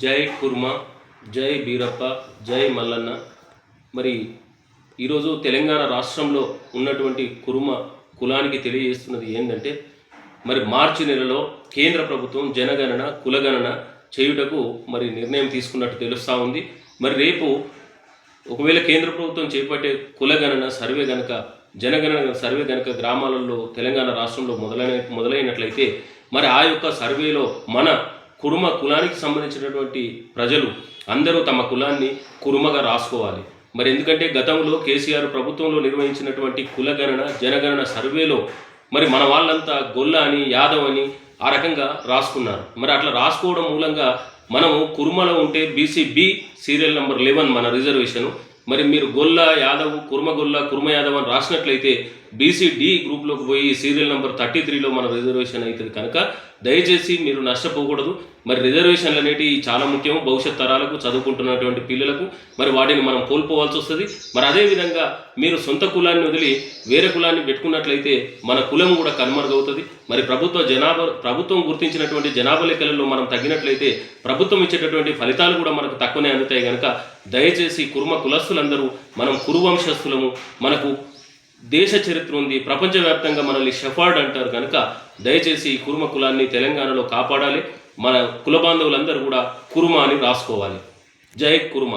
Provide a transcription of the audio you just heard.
జై కుర్మ, జై బీరప్ప, జై మల్లన్న. మరి ఈరోజు తెలంగాణ రాష్ట్రంలో ఉన్నటువంటి కుర్మ కులానికి తెలియజేస్తున్నది ఏంటంటే, మరి మార్చి నెలలో కేంద్ర ప్రభుత్వం జనగణన కులగణన చేయుటకు మరి నిర్ణయం తీసుకున్నట్టు తెలుస్తూ ఉంది. మరి రేపు ఒకవేళ కేంద్ర ప్రభుత్వం చేపట్టే కులగణన సర్వే గనక జనగణన సర్వే గనక గ్రామాలలో తెలంగాణ రాష్ట్రంలో మొదలైనట్లయితే మరి ఆ యొక్క సర్వేలో మన కుర్మ కులానికి సంబంధించినటువంటి ప్రజలు అందరూ తమ కులాన్ని కుర్మగా రాసుకోవాలి. మరి ఎందుకంటే గతంలో కేసీఆర్ ప్రభుత్వంలో నిర్వహించినటువంటి కులగణన జనగణన సర్వేలో మరి మన వాళ్ళంతా గొల్ల అని యాదవ్ అని ఆ రకంగా రాసుకున్నారు. మరి అట్లా రాసుకోవడం మూలంగా మనము కుర్మలో ఉంటే బీసీ బి సీరియల్ నెంబర్ 11 మన రిజర్వేషను. మరి మీరు గొల్ల యాదవ్ కుర్మ యాదవ్ అని రాసినట్లయితే బీసీ డి గ్రూప్లోకి పోయి సీరియల్ నెంబర్ 33లో మన రిజర్వేషన్ అవుతుంది. కనుక దయచేసి మీరు నష్టపోకూడదు. మరి రిజర్వేషన్లు అనేటివి చాలా ముఖ్యం భవిష్యత్ తరాలకు, చదువుకుంటున్నటువంటి పిల్లలకు. మరి వాటిని మనం కోల్పోవాల్సి వస్తుంది. మరి అదేవిధంగా మీరు సొంత కులాన్ని వదిలి వేరే కులాన్ని పెట్టుకున్నట్లయితే మన కులం కూడా కనుమరుగవుతుంది. మరి ప్రభుత్వం గుర్తించినటువంటి జనాభా లెక్కలలో మనం తగ్గినట్లయితే ప్రభుత్వం ఇచ్చేటటువంటి ఫలితాలు కూడా మనకు తక్కువనే అందుతాయి. కనుక దయచేసి కుర్మ కులస్తులందరూ మనం కురువంశస్థులము, మనకు దేశ చరిత్ర ఉంది, ప్రపంచవ్యాప్తంగా మనల్ని షెఫర్డ్ అంటారు. కనుక దయచేసి ఈ కుర్మ కులాన్ని తెలంగాణలో కాపాడాలి. మన కుల బాంధవులందరూ కూడా కుర్మ అని రాసుకోవాలి. జై కుర్మ.